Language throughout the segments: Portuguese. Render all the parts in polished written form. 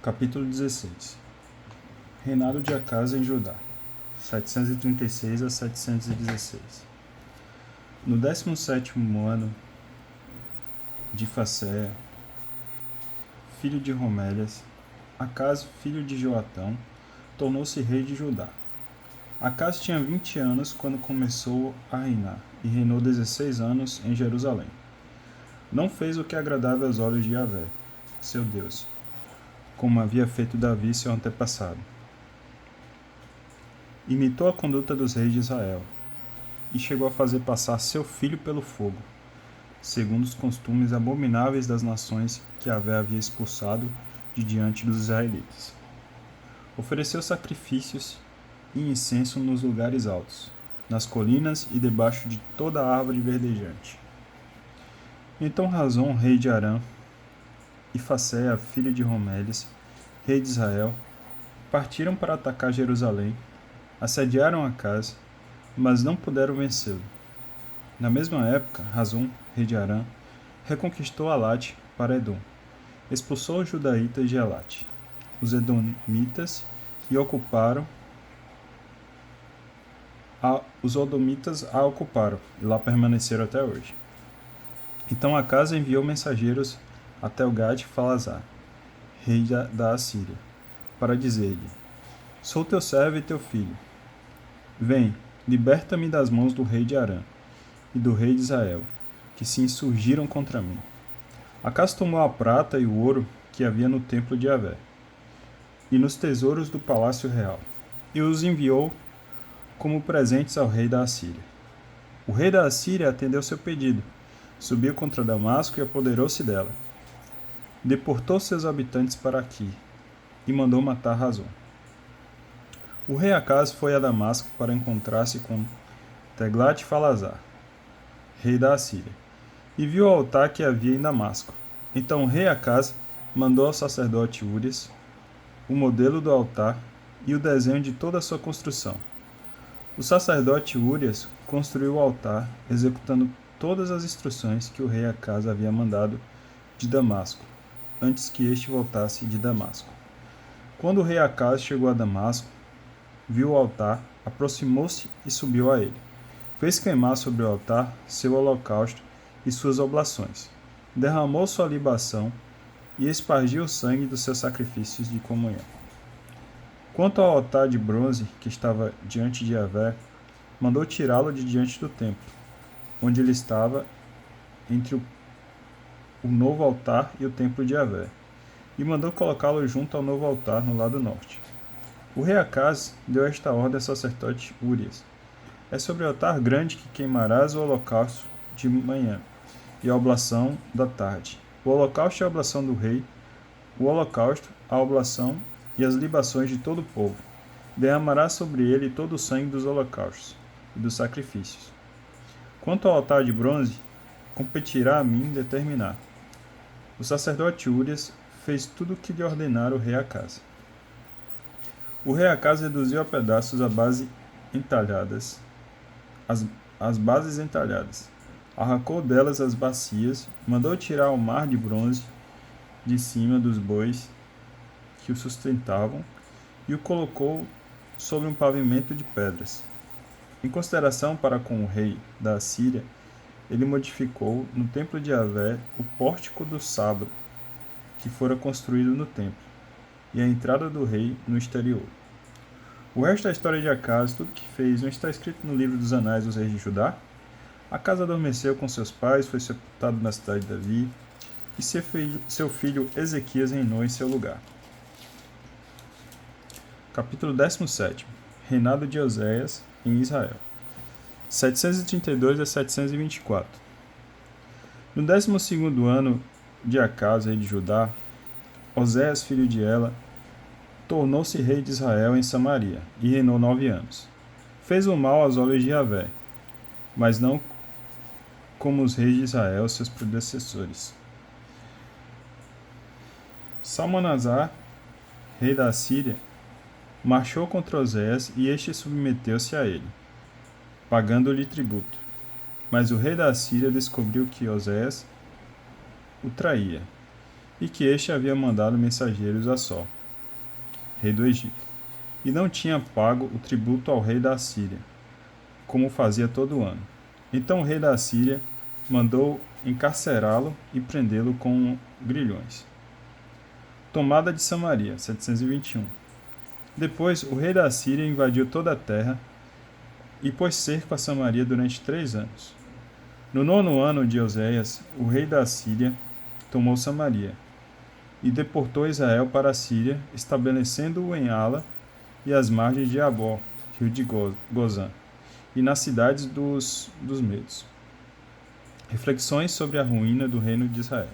Capítulo 16. Reinado de Acas em Judá, 736 a 716. No 17º ano de Facéia, filho de Romélias, Acas, filho de Joatão, tornou-se rei de Judá. Acas tinha 20 anos quando começou a reinar, e reinou 16 anos em Jerusalém. Não fez o que agradava aos olhos de Yahvé, seu Deus, como havia feito Davi, seu antepassado. Imitou a conduta dos reis de Israel, e chegou a fazer passar seu filho pelo fogo, segundo os costumes abomináveis das nações que Yahvé havia expulsado de diante dos israelitas. Ofereceu sacrifícios e incenso nos lugares altos, nas colinas e debaixo de toda a árvore verdejante. Então Razon, rei de Arã, e Facéia, filho de Romélias, rei de Israel, partiram para atacar Jerusalém, assediaram Acas, mas não puderam vencê-lo. Na mesma época, Razon, rei de Arã, reconquistou Alate para Edom, expulsou os judaítas de Alate, os edomitas, e os edomitas a ocuparam, e lá permaneceram até hoje. Então Acas enviou mensageiros a Telgat-Falazar, rei da Assíria, para dizer-lhe: Sou teu servo e teu filho. Vem, liberta-me das mãos do rei de Arã e do rei de Israel, que se insurgiram contra mim. Acas tomou a prata e o ouro que havia no templo de Yahvé e nos tesouros do palácio real, e os enviou como presentes ao rei da Assíria. O rei da Assíria atendeu seu pedido, subiu contra Damasco e apoderou-se dela. Deportou seus habitantes para aqui e mandou matar Razon. O rei Acas foi a Damasco para encontrar-se com Teglat-Falazar, rei da Assíria, e viu o altar que havia em Damasco. Então o rei Acas mandou ao sacerdote Urias o modelo do altar e o desenho de toda a sua construção. O sacerdote Urias construiu o altar, executando todas as instruções que o rei Acas havia mandado de Damasco, antes que este voltasse de Damasco. Quando o rei Acas chegou a Damasco, viu o altar, aproximou-se e subiu a ele. Fez queimar sobre o altar seu holocausto e suas oblações. Derramou sua libação e espargiu o sangue dos seus sacrifícios de comunhão. Quanto ao altar de bronze que estava diante de Yahvé, mandou tirá-lo de diante do templo, onde ele estava entre o novo altar e o templo de Yahvé, e mandou colocá-lo junto ao novo altar no lado norte. O rei Acas deu esta ordem ao sacerdote Urias: É sobre o altar grande que queimarás o holocausto de manhã e a oblação da tarde, o holocausto e a oblação do rei, o holocausto, a oblação e as libações de todo o povo. Derramarás sobre ele todo o sangue dos holocaustos e dos sacrifícios. Quanto ao altar de bronze, competirá a mim determinar. O sacerdote Urias fez tudo o que lhe ordenara o rei Acas. O rei Acas reduziu a pedaços as bases entalhadas, arrancou delas as bacias, mandou tirar o mar de bronze de cima dos bois que o sustentavam e o colocou sobre um pavimento de pedras. Em consideração para com o rei da Assíria, ele modificou no templo de Yahvé o pórtico do Sabro, que fora construído no templo, e a entrada do rei no exterior. O resto da história de Acas, tudo que fez, não está escrito no livro dos Anais dos Reis de Judá? Acas adormeceu com seus pais, foi sepultado na cidade de Davi, e seu filho Ezequias reinou em seu lugar. Capítulo 17. Reinado de Oséias em Israel, 732 a 724. No 12º ano de Acas, rei de Judá, Oséias, filho de Ela, tornou-se rei de Israel em Samaria, e reinou 9 anos. Fez o mal aos olhos de Yahvé, mas não como os reis de Israel, seus predecessores. Salmanasar, rei da Assíria, marchou contra Oséias e este submeteu-se a ele, pagando-lhe tributo. Mas o rei da Assíria descobriu que Oséias o traía, e que este havia mandado mensageiros a Só, rei do Egito, e não tinha pago o tributo ao rei da Assíria, como fazia todo ano. Então o rei da Assíria mandou encarcerá-lo e prendê-lo com grilhões. Tomada de Samaria, 721. Depois, o rei da Assíria invadiu toda a terra e pôs cerco a Samaria durante 3 anos. No 9º ano de Oséias, o rei da Assíria tomou Samaria e deportou Israel para a Síria, estabelecendo-o em Ala e às margens de Abó, rio de Gozã, e nas cidades dos Medos. Reflexões sobre a ruína do reino de Israel.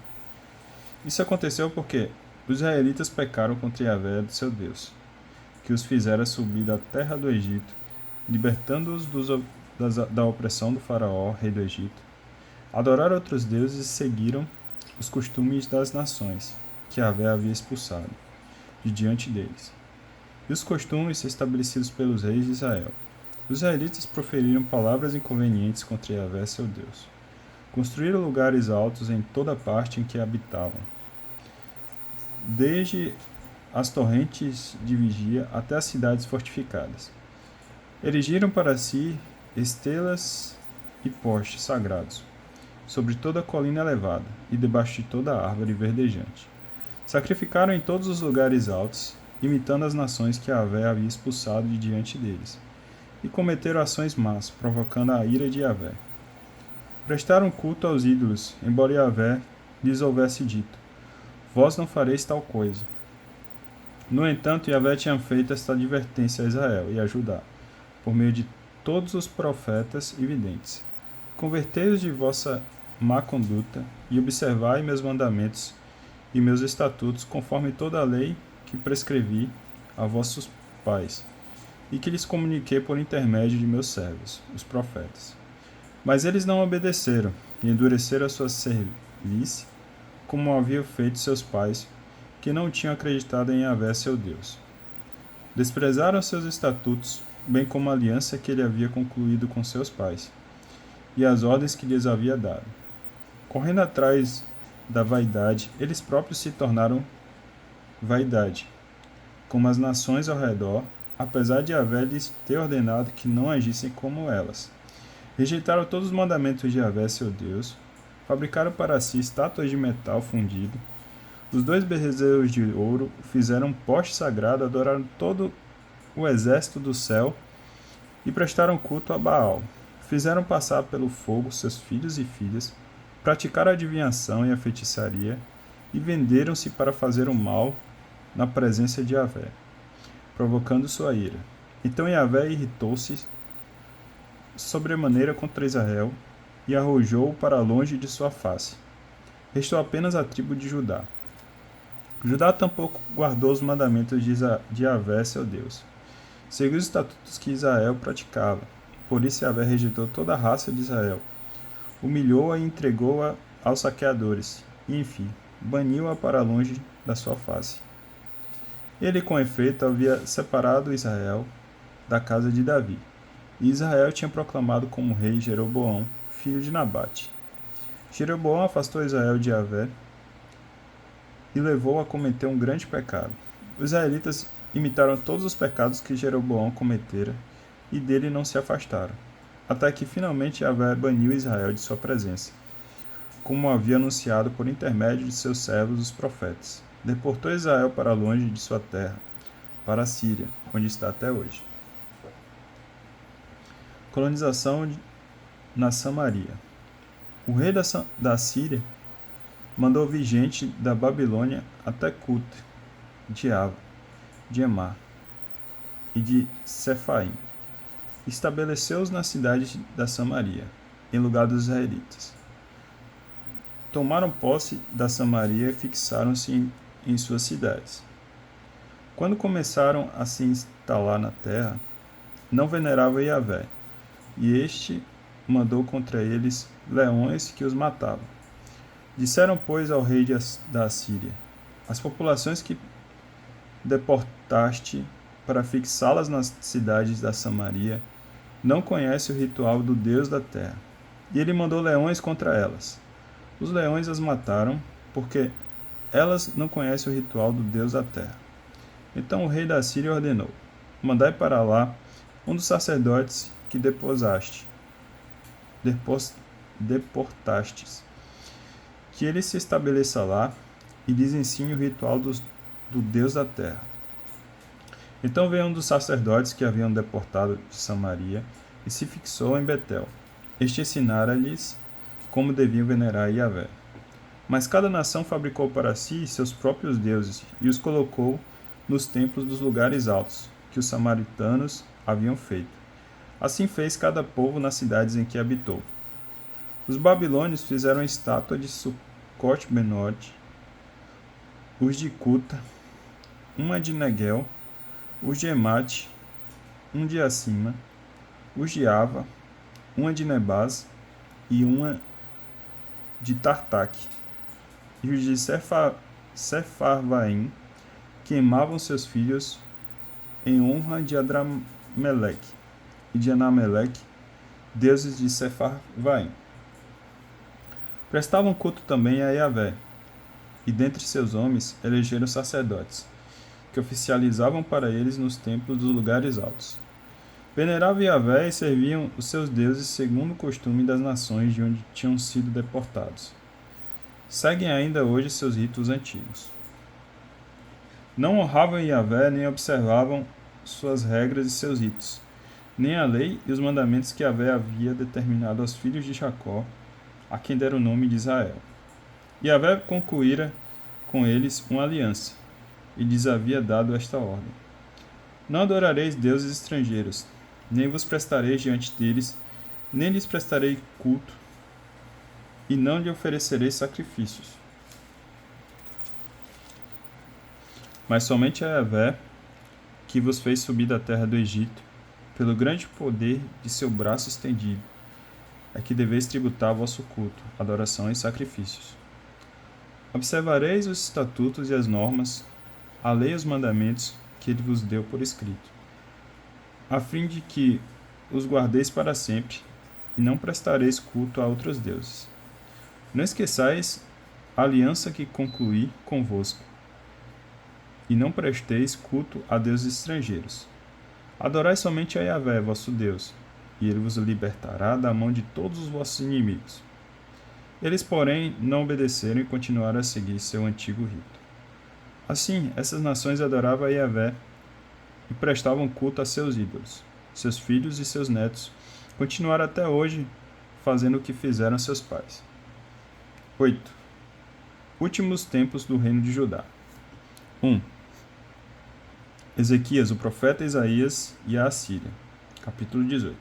Isso aconteceu porque os israelitas pecaram contra Yahvé, seu Deus, que os fizera subir da terra do Egito, libertando-os da opressão do faraó, rei do Egito. Adoraram outros deuses e seguiram os costumes das nações, que Yahvé havia expulsado de diante deles, e os costumes estabelecidos pelos reis de Israel. Os israelitas proferiram palavras inconvenientes contra Yahvé, seu Deus. Construíram lugares altos em toda a parte em que habitavam, desde as torrentes de vigia até as cidades fortificadas. Erigiram para si estelas e postes sagrados, sobre toda a colina elevada e debaixo de toda a árvore verdejante. Sacrificaram em todos os lugares altos, imitando as nações que Yahvé havia expulsado de diante deles, e cometeram ações más, provocando a ira de Yahvé. Prestaram culto aos ídolos, embora Yahvé lhes houvesse dito: vós não fareis tal coisa. No entanto, Yahvé tinha feito esta advertência a Israel e a Judá, por meio de todos os profetas e videntes: convertei-os de vossa má conduta e observai meus mandamentos e meus estatutos, conforme toda a lei que prescrevi a vossos pais, e que lhes comuniquei por intermédio de meus servos, os profetas. Mas eles não obedeceram, e endureceram a sua cerviz, como haviam feito seus pais, que não tinham acreditado em Yahvé, seu Deus. Desprezaram seus estatutos, bem como a aliança que ele havia concluído com seus pais, e as ordens que lhes havia dado. Correndo atrás da vaidade, eles próprios se tornaram vaidade, como as nações ao redor, apesar de Yahvé lhes ter ordenado que não agissem como elas. Rejeitaram todos os mandamentos de Yahvé, seu Deus, fabricaram para si estátuas de metal fundido. Os 2 bezerros de ouro fizeram um poste sagrado, adoraram todo o exército do céu e prestaram culto a Baal. Fizeram passar pelo fogo seus filhos e filhas, praticaram a adivinhação e a feitiçaria, e venderam-se para fazer o mal na presença de Yahvé, provocando sua ira. Então Yahvé irritou-se sobremaneira contra Israel e arrojou-o para longe de sua face. Restou apenas a tribo de Judá. Judá tampouco guardou os mandamentos de Yahvé, seu Deus. Seguiu os estatutos que Israel praticava. Por isso Yahvé rejeitou toda a raça de Israel, humilhou-a e entregou-a aos saqueadores, e, enfim, baniu-a para longe da sua face. Ele, com efeito, havia separado Israel da casa de Davi, e Israel tinha proclamado como rei Jeroboão, filho de Nabate. Jeroboão afastou Israel de Yahvé e levou-o a cometer um grande pecado. Os israelitas imitaram todos os pecados que Jeroboão cometera e dele não se afastaram, até que finalmente Yahvé baniu Israel de sua presença, como havia anunciado por intermédio de seus servos os profetas. Deportou Israel para longe de sua terra, para a Síria, onde está até hoje. Colonização na Samaria. O rei da Síria mandou vir gente da Babilônia até Cute, de Ava, de Emar e de Sefaim. Estabeleceu-os na cidade da Samaria, em lugar dos israelitas. Tomaram posse da Samaria e fixaram-se em suas cidades. Quando começaram a se instalar na terra, não veneravam Yahvé, e este mandou contra eles leões que os matavam. Disseram, pois, ao rei da Assíria: as populações que deportaste para fixá-las nas cidades da Samaria não conhecem o ritual do Deus da terra. E ele mandou leões contra elas. Os leões as mataram, porque elas não conhecem o ritual do Deus da terra. Então o rei da Síria ordenou: mandai para lá um dos sacerdotes que deportastes, que ele se estabeleça lá e lhes ensine o ritual do Deus da terra. Então veio um dos sacerdotes que haviam deportado de Samaria e se fixou em Betel. Este ensinara-lhes como deviam venerar Yahvé. Mas cada nação fabricou para si seus próprios deuses e os colocou nos templos dos lugares altos, que os samaritanos haviam feito. Assim fez cada povo nas cidades em que habitou. Os babilônios fizeram a estátua de Sucote-Benote, os de Cuta, uma de Neguel, os de Emate, um de Acima, os de Ava, uma de Nebaz e uma de Tartaque. E os de Sepharvaim queimavam seus filhos em honra de Adrameleque e de Anameleque, deuses de Sepharvaim. Prestavam culto também a Yahvé, e dentre seus homens elegeram sacerdotes, que oficializavam para eles nos templos dos lugares altos. Veneravam Yahvé e serviam os seus deuses segundo o costume das nações de onde tinham sido deportados. Seguem ainda hoje seus ritos antigos. Não honravam Yahvé nem observavam suas regras e seus ritos, nem a lei e os mandamentos que Yahvé havia determinado aos filhos de Jacó, a quem dera o nome de Israel. Yahvé concluíra com eles uma aliança, e lhes havia dado esta ordem: não adorareis deuses estrangeiros, nem vos prestareis diante deles, nem lhes prestarei culto, e não lhe oferecereis sacrifícios. Mas somente a Yahvé, que vos fez subir da terra do Egito, pelo grande poder de seu braço estendido, é que deveis tributar vosso culto, adoração e sacrifícios. Observareis os estatutos e as normas, a lei e os mandamentos que ele vos deu por escrito, a fim de que os guardeis para sempre, e não prestareis culto a outros deuses. Não esqueçais a aliança que concluí convosco, e não presteis culto a deuses estrangeiros. Adorai somente a Yahvé, vosso Deus, e ele vos libertará da mão de todos os vossos inimigos. Eles, porém, não obedeceram e continuaram a seguir seu antigo rito. Assim, essas nações adoravam a Yahvé e prestavam culto a seus ídolos. Seus filhos e seus netos continuaram até hoje fazendo o que fizeram seus pais. 8. Últimos tempos do reino de Judá. 1. Ezequias, o profeta Isaías e a Assíria. Capítulo 18.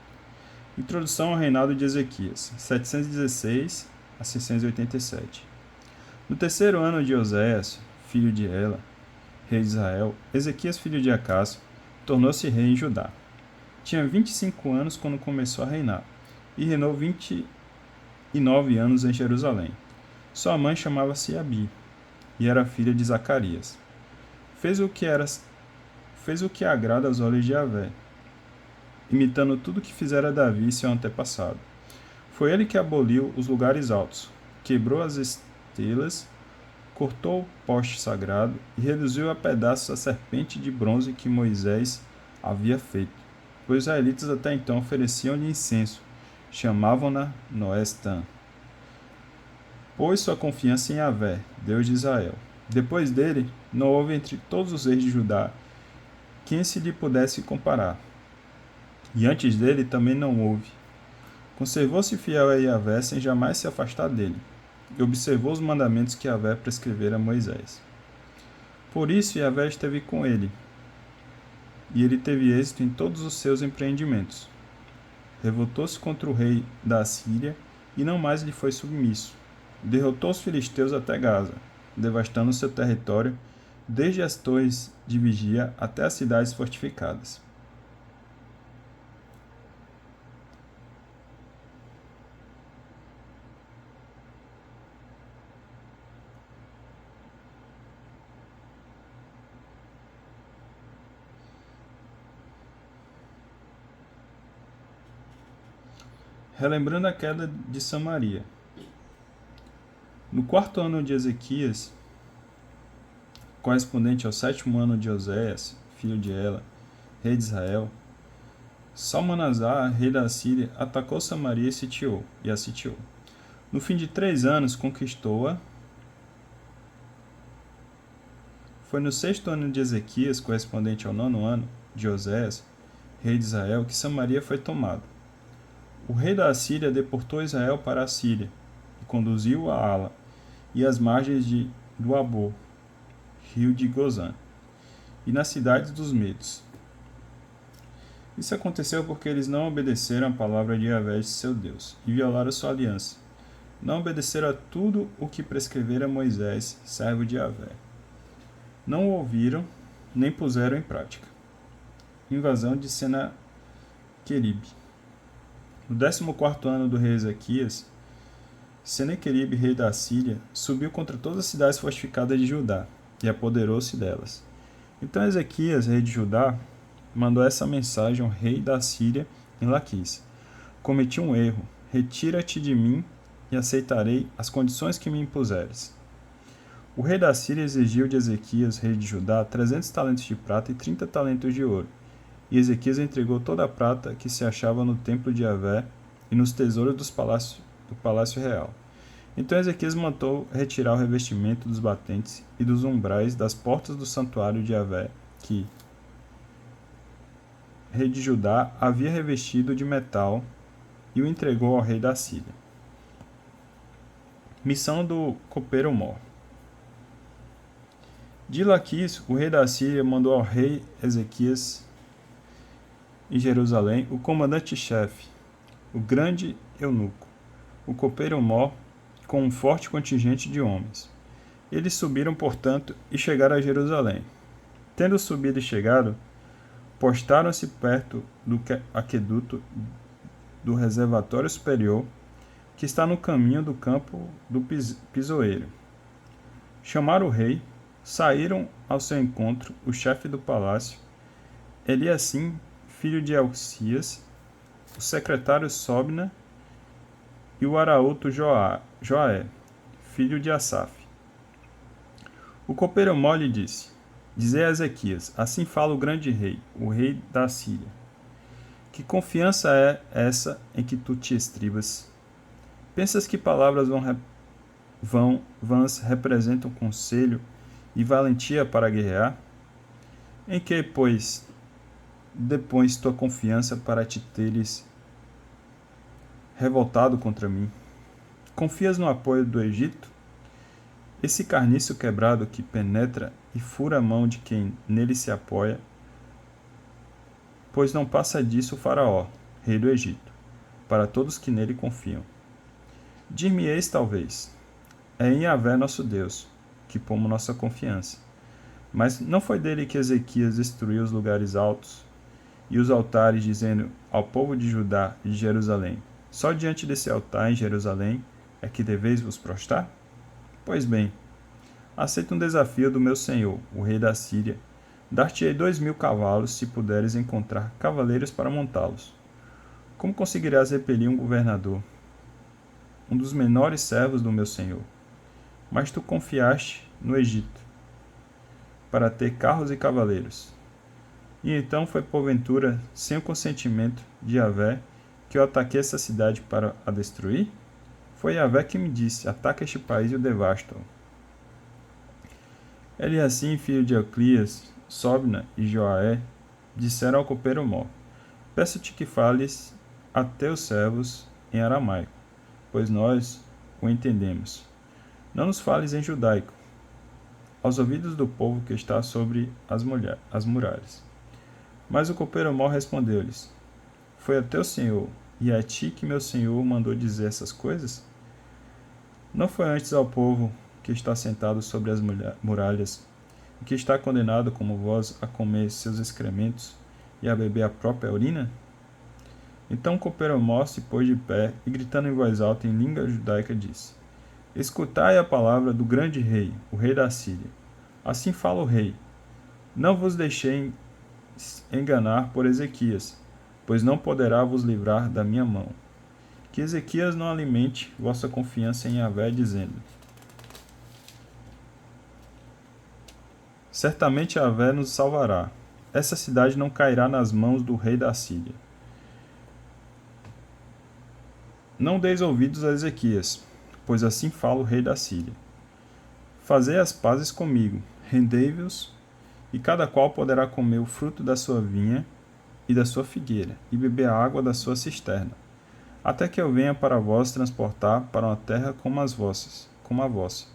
Introdução ao reinado de Ezequias, 716 a 687. No terceiro ano de Oséias, filho de Ela, rei de Israel, Ezequias, filho de Acás, tornou-se rei em Judá. Tinha 25 anos quando começou a reinar, e reinou 29 anos em Jerusalém. Sua mãe chamava-se Abi, e era filha de Zacarias. Fez o que agrada aos olhos de Yahvé, imitando tudo que fizera Davi, seu antepassado. Foi ele que aboliu os lugares altos, quebrou as estelas, cortou o poste sagrado e reduziu a pedaços a serpente de bronze que Moisés havia feito. Os israelitas até então ofereciam-lhe incenso, chamavam-na Noestã. Pôs sua confiança em Yahvé, Deus de Israel. Depois dele, não houve entre todos os reis de Judá quem se lhe pudesse comparar. E antes dele também não houve. Conservou-se fiel a Yahvé sem jamais se afastar dele, e observou os mandamentos que Yahvé prescrevera a Moisés. Por isso Yahvé esteve com ele, e ele teve êxito em todos os seus empreendimentos. Revoltou-se contra o rei da Assíria, e não mais lhe foi submisso. Derrotou os filisteus até Gaza, devastando seu território, desde as torres de vigia até as cidades fortificadas. Relembrando a queda de Samaria. No quarto ano de Ezequias, correspondente ao 7º ano de Oséias, filho de Ela, rei de Israel, Salmanasar, rei da Assíria, atacou Samaria e a sitiou. No fim de 3 anos, conquistou-a. Foi no 6º ano de Ezequias, correspondente ao 9º ano de Oséias, rei de Israel, que Samaria foi tomada. O rei da Assíria deportou Israel para a Síria e conduziu a Ala e as margens do Abor, rio de Gozã, e nas cidades dos Medos. Isso aconteceu porque eles não obedeceram a palavra de Yahvé, seu Deus, e violaram sua aliança. Não obedeceram a tudo o que prescrevera Moisés, servo de Yahvé. Não o ouviram, nem puseram em prática. Invasão de Senaqueribe. No 14º ano do rei Ezequias, Senaqueribe, rei da Assíria, subiu contra todas as cidades fortificadas de Judá e apoderou-se delas. Então Ezequias, rei de Judá, mandou essa mensagem ao rei da Assíria em Laquis: cometi um erro, retira-te de mim e aceitarei as condições que me impuseres. O rei da Síria exigiu de Ezequias, rei de Judá, 300 talentos de prata e 30 talentos de ouro. E Ezequias entregou toda a prata que se achava no templo de Yahvé e nos tesouros do palácio real. Então Ezequias mandou retirar o revestimento dos batentes e dos umbrais das portas do santuário de Yahvé, que, rei de Judá, havia revestido de metal, e o entregou ao rei da Síria. Missão do copeiro Mor. De Laquis, o rei da Síria mandou ao rei Ezequias em Jerusalém o comandante-chefe, o grande eunuco, o copeiro Mor, com um forte contingente de homens. Eles subiram, portanto, e chegaram a Jerusalém. Tendo subido e chegado, postaram-se perto do aqueduto do reservatório superior, que está no caminho do campo do pisoeiro. Chamaram o rei, saíram ao seu encontro o chefe do palácio, Eliacim, filho de Elcias, o secretário Sobna e o arauto Joaé, filho de Asaf. O copeiro Mor lhe disse: dizei a Ezequias, assim fala o grande rei, o rei da Síria. Que confiança é essa em que tu te estribas? Pensas que palavras vãs representam conselho e valentia para guerrear? Em que, pois, depões tua confiança para te teres revoltado contra mim? Confias no apoio do Egito? Esse carniço quebrado que penetra e fura a mão de quem nele se apoia, pois não passa disso o faraó, rei do Egito, para todos que nele confiam. Dir-me-eis talvez, é em Yahvé nosso Deus, que pomos nossa confiança. Mas não foi dele que Ezequias destruiu os lugares altos e os altares, dizendo ao povo de Judá e de Jerusalém: só diante desse altar em Jerusalém é que deveis vos prostrar? Pois bem, aceita um desafio do meu senhor, o rei da Síria. Dar-te-ei 2.000 cavalos, se puderes encontrar cavaleiros para montá-los. Como conseguirás repelir um governador, um dos menores servos do meu senhor? Mas tu confiaste no Egito, para ter carros e cavaleiros. E então foi porventura, sem o consentimento de Yahvé, que eu ataquei essa cidade para a destruir? Foi Yahvé que me disse: ataca este país e o devasta. Eliacim, filho de Elcias, Sobna e Joaé, disseram ao copeiro Mor: peço-te que fales a teus servos em aramaico, pois nós o entendemos. Não nos fales em judaico, aos ouvidos do povo que está sobre as muralhas. Mas o copeiro Mor respondeu-lhes: foi a teu senhor e a ti que meu senhor mandou dizer essas coisas? Não foi antes ao povo que está sentado sobre as muralhas e que está condenado como vós a comer seus excrementos e a beber a própria urina? Então o copeiro Mor se pôs de pé e, gritando em voz alta em língua judaica, disse: escutai a palavra do grande rei, o rei da Síria. Assim fala o rei: não vos deixei enganar por Ezequias, pois não poderá vos livrar da minha mão. Que Ezequias não alimente vossa confiança em Yahvé, dizendo: Certamente Yahvé nos salvará. Essa cidade não cairá nas mãos do rei da Síria. Não deis ouvidos a Ezequias, pois assim fala o rei da Síria. Fazei as pazes comigo, rendei-vos, e cada qual poderá comer o fruto da sua vinha e da sua figueira, e beber a água da sua cisterna, até que eu venha para vós transportar para uma terra como a vossa,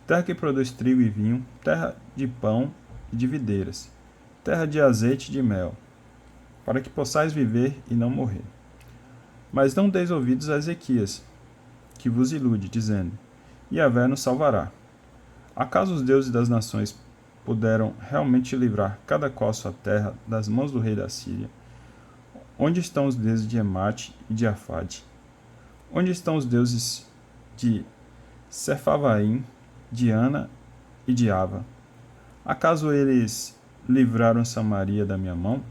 terra que produz trigo e vinho, terra de pão e de videiras, terra de azeite e de mel, para que possais viver e não morrer. Mas não deis ouvidos a Ezequias, que vos ilude, dizendo: Yahvé nos salvará. Acaso os deuses das nações puderam realmente livrar cada qual a sua terra das mãos do rei da Síria? Onde estão os deuses de Emate e de Afade? Onde estão os deuses de Sefavaim, de Ana e de Ava? Acaso eles livraram Samaria da minha mão?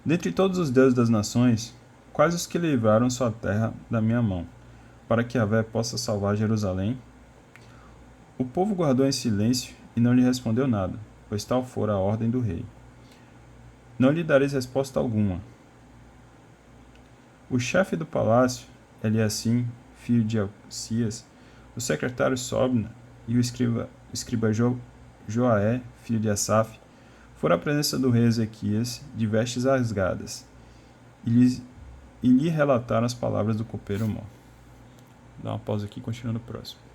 Dentre todos os deuses das nações, quais os que livraram sua terra da minha mão, para que Yahvé possa salvar Jerusalém? O povo guardou em silêncio e não lhe respondeu nada, pois tal fora a ordem do rei. Não lhe dareis resposta alguma. O chefe do palácio, Eliacim, filho de Hilcias, o secretário Sobna e o escriba Joaé, filho de Asaf, foram à presença do rei Ezequias, de vestes rasgadas, e lhe relataram as palavras do copeiro Mó. Dá uma pausa aqui e continua no próximo.